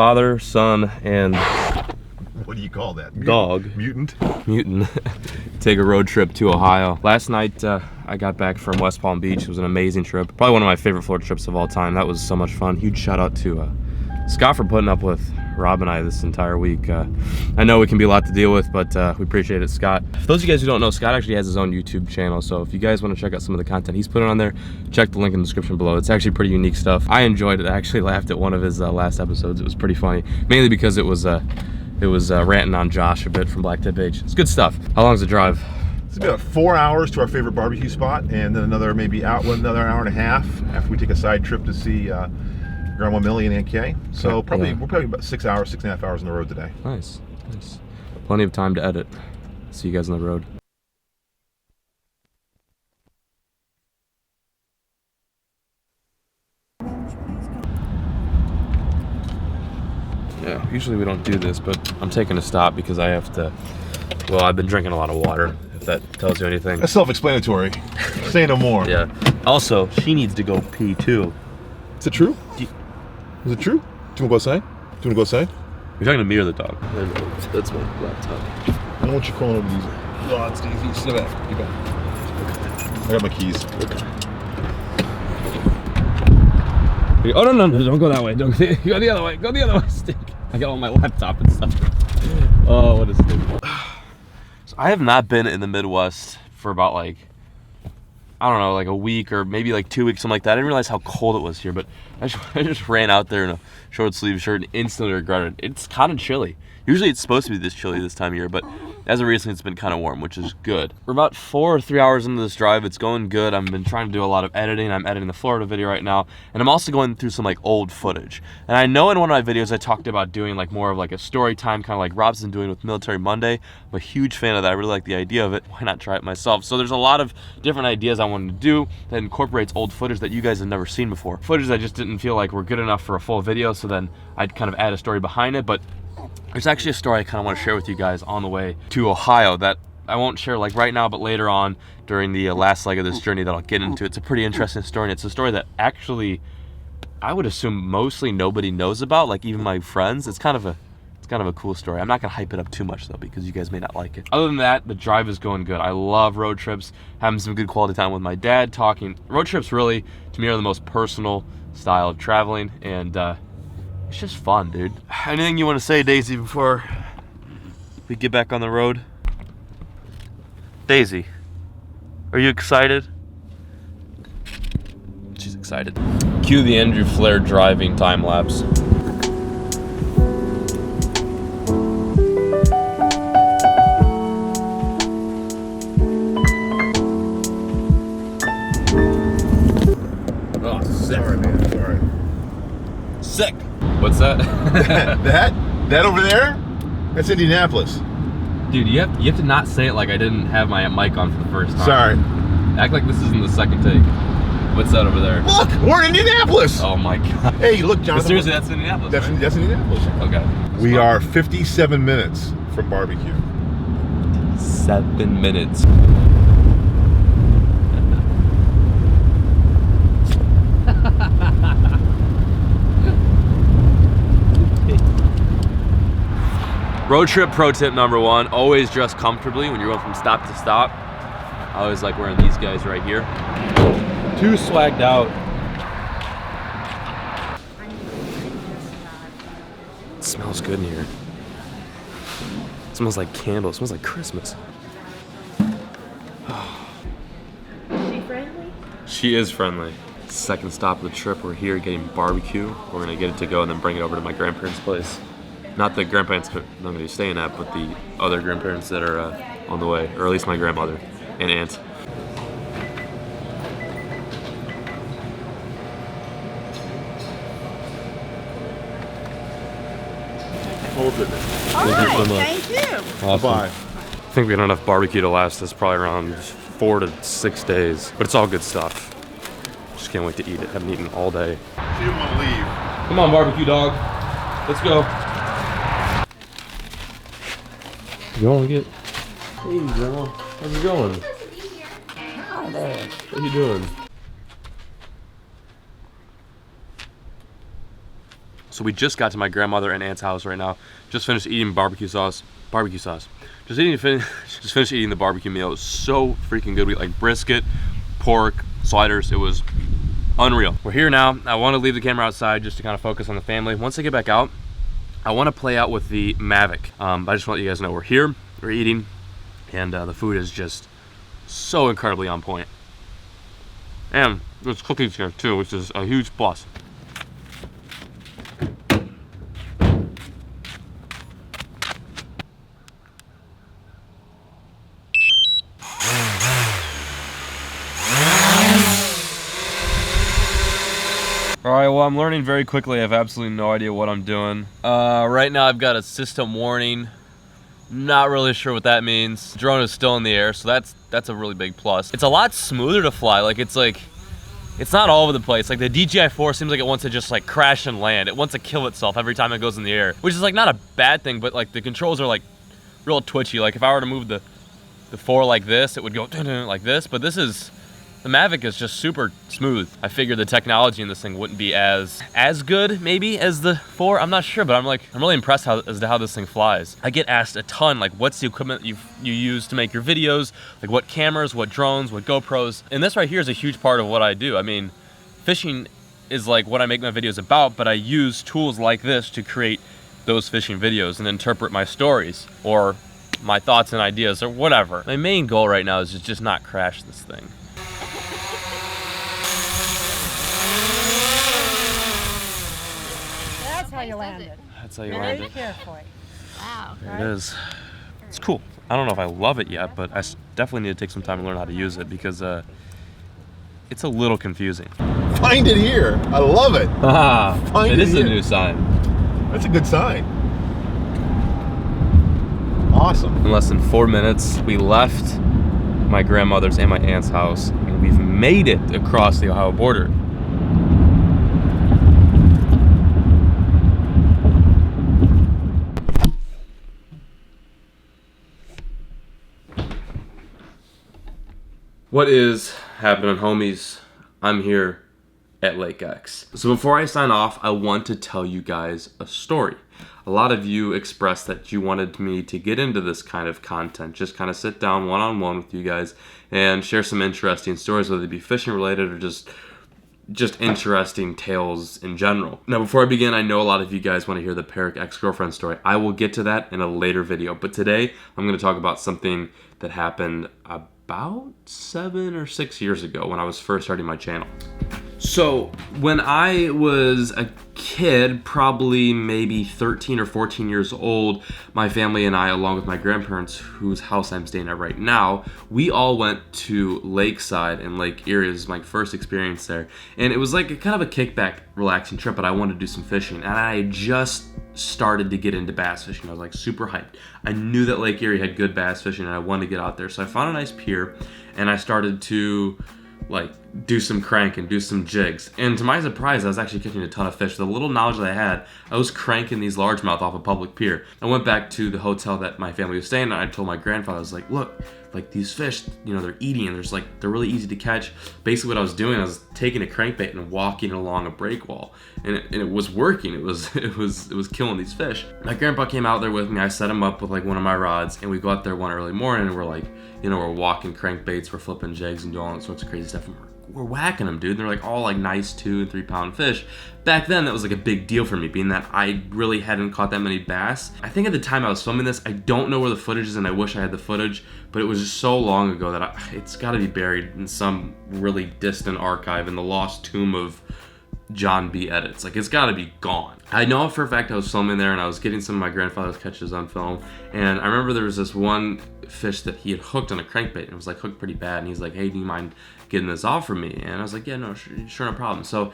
father, son, and what do you call that? Dog. Mutant. Take a road trip to Ohio. Last night I got back from West Palm Beach. It was an amazing trip. Probably one of my favorite Florida trips of all time. That was so much fun. Huge shout out to Scott for putting up with Rob and I this entire week. I know it can be a lot to deal with, but we appreciate it, Scott. For those of you guys who don't know, Scott actually has his own YouTube channel, so if you guys want to check out some of the content he's putting on there, check the link in the description below. It's actually pretty unique stuff. I enjoyed it. I actually laughed at one of his last episodes. It was pretty funny, mainly because it was ranting on Josh a bit from Black Tip H. It's good stuff. How long is the drive? It's about 4 hours to our favorite barbecue spot, and then another another hour and a half after we take a side trip to see Grandma Millie and Aunt Kay. So we're probably about 6 hours, 6.5 hours on the road today. Nice, nice. Plenty of time to edit. See you guys on the road. Yeah, usually we don't do this, but I'm taking a stop because I have to, well, I've been drinking a lot of water, if that tells you anything. That's self-explanatory. Say no more. Yeah. Also, she needs to go pee too. Is it true? Is it true? Do you want to go outside? Do you want to go outside? You're talking to me or the dog? That's my laptop. I don't want you crawling over these. Oh, it's easy. Sit back. Get back. I got my keys. Okay. Oh, no, don't go that way. Don't go the other way. Go the other way, Stick. I got on my laptop and stuff. Oh, what a stick. So I have not been in the Midwest for about like, I don't know, like a week or maybe like 2 weeks, something like that. I didn't realize how cold it was here, but I just ran out there in a short sleeve shirt and instantly regretted it. It's kind of chilly. Usually it's supposed to be this chilly this time of year, but as of recently it's been kind of warm, which is good. We're about 4 or 3 hours into this drive. It's going good. I've been trying to do a lot of editing. I'm editing the Florida video right now, and I'm also going through some like old footage. And I know in one of my videos I talked about doing like more of like a story time, kind of like Rob's been doing with Military Monday. I'm a huge fan of that. I really like the idea of it. Why not try it myself? So there's a lot of different ideas I wanted to do that incorporates old footage that you guys have never seen before. Footage I just didn't feel like were good enough for a full video, so then I'd kind of add a story behind it. But there's actually a story I kind of want to share with you guys on the way to Ohio that I won't share like right now, but later on during the last leg of this journey that I'll get into. It's a pretty interesting story, and it's a story that actually I would assume mostly nobody knows about, like even my friends. It's kind of a cool story. I'm not gonna hype it up too much though, because you guys may not like it. Other than that, the drive is going good. I love road trips, having some good quality time with my dad, talking. Road trips really, to me, are the most personal style of traveling, and it's just fun, dude. Anything you want to say, Daisy, before we get back on the road? Daisy, are you excited? She's excited. Cue the Andrew Flair driving time lapse. Oh, sick. Sorry, man. Sorry. Sick. What's that? that over there? That's Indianapolis. Dude, you have to not say it like I didn't have my mic on for the first time. Sorry. Act like this isn't the second take. What's that over there? Look, we're in Indianapolis. Oh my god. Hey, look, Jonathan. But seriously, that's Indianapolis. That's Indianapolis. Okay. We are 57 minutes from barbecue. 7 minutes. Road trip pro tip number 1, always dress comfortably when you're going from stop to stop. I always like wearing these guys right here. Too swagged out. It smells good in here. It smells like candles, it smells like Christmas. Is she friendly? She is friendly. Second stop of the trip, we're here getting barbecue. We're gonna get it to go and then bring it over to my grandparents' place. Not the grandparents I'm gonna be staying at, but the other grandparents that are on the way, or at least my grandmother and aunt. Hold it. All Thank you so right, much. thank you. Awesome. Bye. I think we got enough barbecue to last us probably around 4 to 6 days, but it's all good stuff. Just can't wait to eat it. Haven't eaten all day. She didn't want to leave. Come on, barbecue dog. Let's go. You want to get? Hey, Grandma. How's it going? Hi there. What are you doing? So we just got to my grandmother and aunt's house right now. Just finished eating barbecue sauce. Just finished eating the barbecue meal. It was so freaking good. We ate like brisket, pork, sliders. It was unreal. We're here now. I want to leave the camera outside just to kind of focus on the family. Once I get back out, I want to play out with the Mavic. But I just want you guys to know we're here, we're eating, and the food is just so incredibly on point. And there's cookies here too, which is a huge plus. Alright, well, I'm learning very quickly. I have absolutely no idea what I'm doing. Right now I've got a system warning. Not really sure what that means. Drone is still in the air, so that's a really big plus. It's a lot smoother to fly. It's not all over the place. Like the DJI-4 seems like it wants to just like crash and land. It wants to kill itself every time it goes in the air, which is like not a bad thing, but like the controls are like real twitchy. Like if I were to move the 4 like this, it would go like this, but the Mavic is just super smooth. I figured the technology in this thing wouldn't be as good maybe as the 4. I'm not sure, but I'm really impressed as to how this thing flies. I get asked a ton, like what's the equipment you use to make your videos, like what cameras, what drones, what GoPros. And this right here is a huge part of what I do. I mean, fishing is like what I make my videos about, but I use tools like this to create those fishing videos and interpret my stories or my thoughts and ideas or whatever. My main goal right now is to just not crash this thing. That's how you landed. That's how you Very land it. carefully. Wow. There it is. It's cool. I don't know if I love it yet, but I definitely need to take some time to learn how to use it because it's a little confusing. Find it here. I love it. Find It it is a here. new sign. That's a good sign. Awesome. In less than 4 minutes, we left my grandmother's and my aunt's house, and we've made it across the Ohio border. What is happening, homies? I'm here at Lake X. So before I sign off, I want to tell you guys a story. A lot of you expressed that you wanted me to get into this kind of content, just kind of sit down one-on-one with you guys and share some interesting stories, whether it be fishing related or just interesting tales in general. Now, before I begin, I know a lot of you guys want to hear the Peric ex-girlfriend story. I will get to that in a later video, but today I'm going to talk about something that happened about 7 or 6 years ago when I was first starting my channel. So when I was a kid, probably maybe 13 or 14 years old, my family and I, along with my grandparents, whose house I'm staying at right now, we all went to Lakeside in Lake Erie. This is my first experience there. And it was like a kind of a kickback, relaxing trip, but I wanted to do some fishing. And I just started to get into bass fishing. I was like super hyped. I knew that Lake Erie had good bass fishing and I wanted to get out there. So I found a nice pier and I started to like do some cranking, do some jigs. And to my surprise, I was actually catching a ton of fish. The little knowledge that I had, I was cranking these largemouth off a public pier. I went back to the hotel that my family was staying at, and I told my grandfather, I was like, look, like these fish, you know, they're eating and they're really easy to catch. Basically what I was doing, I was taking a crankbait and walking along a break wall. And it was working. It was killing these fish. My grandpa came out there with me. I set him up with like one of my rods, and we go out there one early morning and we're like, you know, we're walking crankbaits, we're flipping jigs and doing all that sorts of crazy stuff. And we're whacking them, dude. And they're like all like nice 2 and 3 pound fish. Back then, that was like a big deal for me, being that I really hadn't caught that many bass. I think at the time I was filming this, I don't know where the footage is, and I wish I had the footage, but it was just so long ago that it's got to be buried in some really distant archive in the lost tomb of John B. Edits. Like, it's got to be gone. I know for a fact I was filming there, and I was getting some of my grandfather's catches on film, and I remember there was this one fish that he had hooked on a crankbait, and it was like hooked pretty bad, and he's like, hey, do you mind getting this off for me? And I was like, yeah, no, sure, no problem. So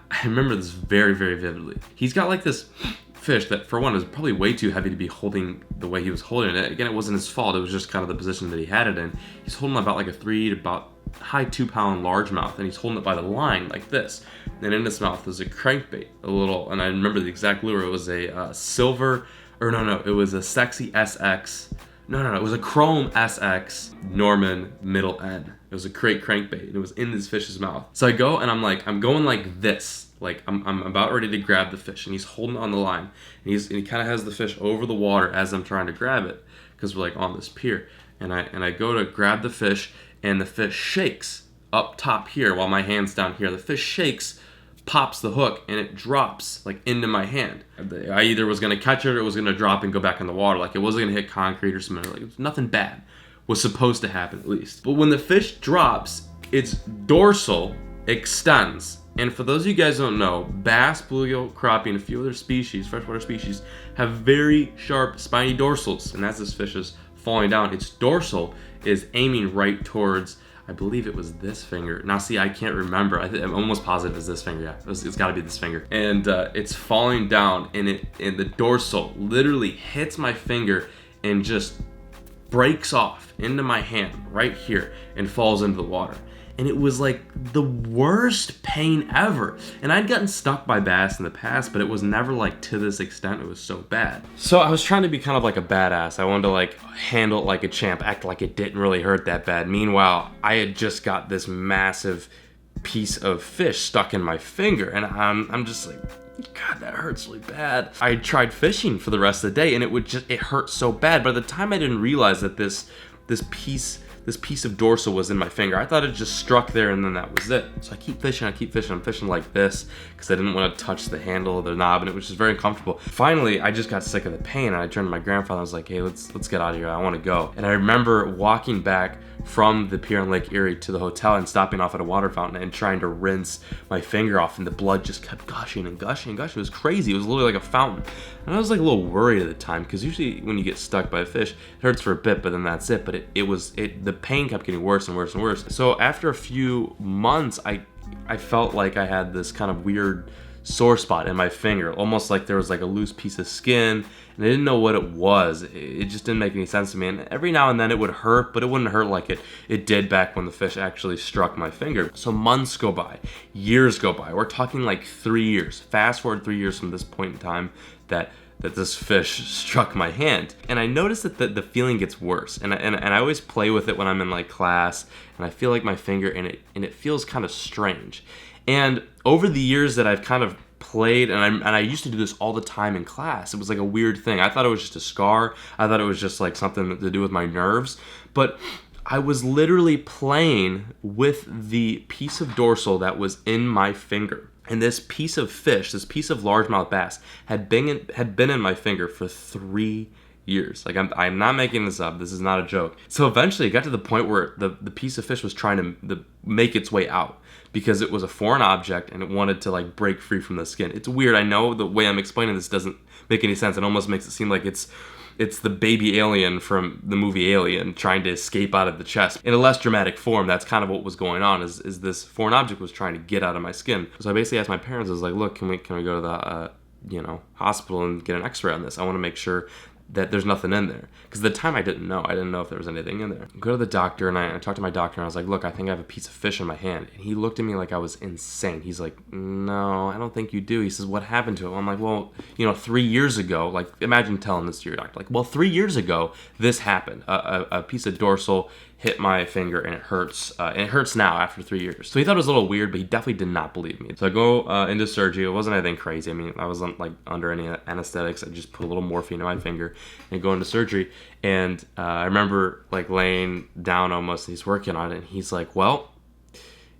I remember this very, very vividly. He's got like this fish that, for one, was probably way too heavy to be holding the way he was holding it. Again, it wasn't his fault. It was just kind of the position that he had it in. He's holding about like a 3 to about high 2 pound largemouth, and he's holding it by the line like this. And in his mouth is a crankbait, and I remember the exact lure. It was a it was a Sexy SX. No, it was a Chrome SX Norman middle N. It was a crate crankbait, and it was in this fish's mouth. So I go, and I'm going like this. Like I'm about ready to grab the fish, and he's holding on the line, and he kind of has the fish over the water as I'm trying to grab it, because we're like on this pier. And I go to grab the fish, and the fish shakes up top here while my hand's down here. The fish shakes, pops the hook, and it drops like into my hand. I either was gonna catch it or it was gonna drop and go back in the water. Like it wasn't gonna hit concrete or something. Like nothing bad was supposed to happen at least. But when the fish drops, its dorsal extends. And for those of you guys who don't know, bass, bluegill, crappie, and a few other species, freshwater species, have very sharp spiny dorsals. And as this fish is falling down, its dorsal is aiming right towards, I believe it was this finger. Now see, I can't remember. I'm almost positive it's this finger. Yeah, it's gotta be this finger. And it's falling down, and the dorsal literally hits my finger and just breaks off into my hand right here and falls into the water. And it was like the worst pain ever. And I'd gotten stuck by bass in the past, but it was never like to this extent. It was so bad. So I was trying to be kind of like a badass. I wanted to like handle it like a champ, act like it didn't really hurt that bad. Meanwhile, I had just got this massive piece of fish stuck in my finger, and I'm just like, God, that hurts really bad. I tried fishing for the rest of the day, and it hurt so bad. By the time I didn't realize that this piece of dorsal was in my finger, I thought it just struck there and then that was it. So I keep fishing. I'm fishing like this because I didn't want to touch the handle of the knob, and it was just very uncomfortable. Finally, I just got sick of the pain, and I turned to my grandfather. I was like, hey, let's get out of here. I want to go. And I remember walking back from the pier on Lake Erie to the hotel and stopping off at a water fountain and trying to rinse my finger off, and the blood just kept gushing and gushing and gushing. It was crazy. It was literally like a fountain. And I was like a little worried at the time, because usually when you get stuck by a fish, it hurts for a bit, but then that's it. But the pain kept getting worse and worse and worse. So after a few months, I felt like I had this kind of weird sore spot in my finger, almost like there was like a loose piece of skin, and I didn't know what it was. It just didn't make any sense to me. And every now and then it would hurt, but it wouldn't hurt like it did back when the fish actually struck my finger. So months go by, years go by. We're talking like 3 years. Fast forward 3 years from this point in time that this fish struck my hand. And I noticed that the feeling gets worse. And I always play with it when I'm in like class, and I feel like my finger, and it feels kind of strange. And over the years that I've kind of played, and I used to do this all the time in class. It was like a weird thing. I thought it was just a scar. I thought it was just like something to do with my nerves. But I was literally playing with the piece of dorsal that was in my finger. And this piece of fish, this piece of largemouth bass, had been in my finger for 3 years. Like I'm not making this up. This is not a joke. So eventually it got to the point where the piece of fish was trying to make its way out, because it was a foreign object and it wanted to like break free from the skin. It's weird. I know the way I'm explaining this doesn't make any sense. It almost makes it seem like it's the baby alien from the movie Alien trying to escape out of the chest. In a less dramatic form, that's kind of what was going on, is this foreign object was trying to get out of my skin. So I basically asked my parents, I was like, look, can we go to the hospital and get an x-ray on this? I want to make sure that there's nothing in there. Because at the time I didn't know if there was anything in there. I go to the doctor, and I talked to my doctor, and I was like, look, I think I have a piece of fish in my hand. And he looked at me like I was insane. He's like, no, I don't think you do. He says, what happened to it? I'm like, well, 3 years ago, like imagine telling this to your doctor. Like, well, 3 years ago, this happened. A piece of dorsal hit my finger, and it hurts. And it hurts now after 3 years. So he thought it was a little weird, but he definitely did not believe me. So I go into surgery. It wasn't anything crazy. I mean, I wasn't like under any anesthetics. I just put a little morphine in my finger and go into surgery. And I remember like laying down almost, and he's working on it, and he's like, well,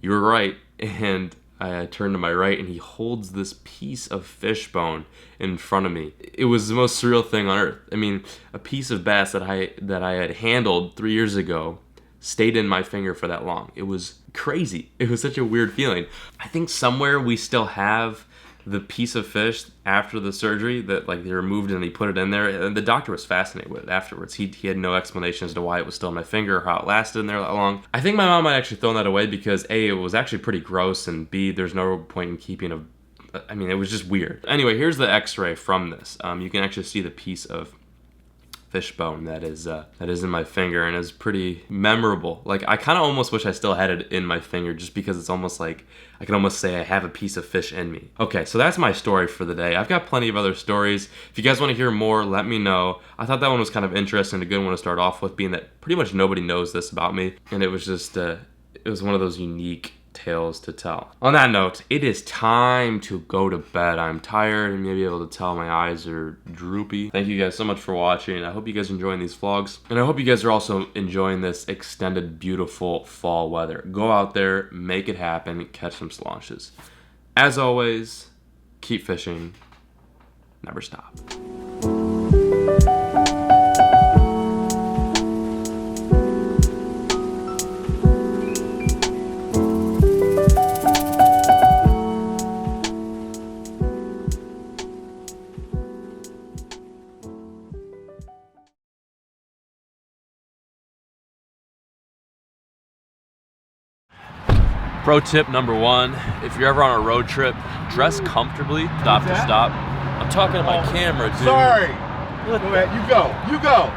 you were right. And I turned to my right, and he holds this piece of fish bone in front of me. It was the most surreal thing on earth. I mean, a piece of bass that I had handled 3 years ago stayed in my finger for that long. It was crazy. It was such a weird feeling. I think somewhere we still have the piece of fish after the surgery that like they removed and he put it in there, and the doctor was fascinated with it afterwards. He had no explanation as to why it was still in my finger or how it lasted in there that long. I think my mom might actually thrown that away because A, it was actually pretty gross, and B, there's no point in keeping it was just weird. Anyway, here's the x-ray from this. You can actually see the piece of fish bone that is in my finger, and is pretty memorable. Like, I kind of almost wish I still had it in my finger, just because it's almost like I can almost say I have a piece of fish in me. Okay, so that's my story for the day. I've got plenty of other stories. If you guys want to hear more, let me know. I thought that one was kind of interesting, a good one to start off with, being that pretty much nobody knows this about me, and it was just it was one of those unique tales to tell. On that note, it is time to go to bed. I'm tired, and maybe able to tell my eyes are droopy. Thank you guys so much for watching. I hope you guys are enjoying these vlogs, and I hope you guys are also enjoying this extended, beautiful fall weather. Go out there, make it happen, catch some launches. As always, keep fishing, never stop. Pro tip number 1, if you're ever on a road trip, dress comfortably, stop to stop. I'm talking to my camera, dude. Sorry. Go ahead, you go.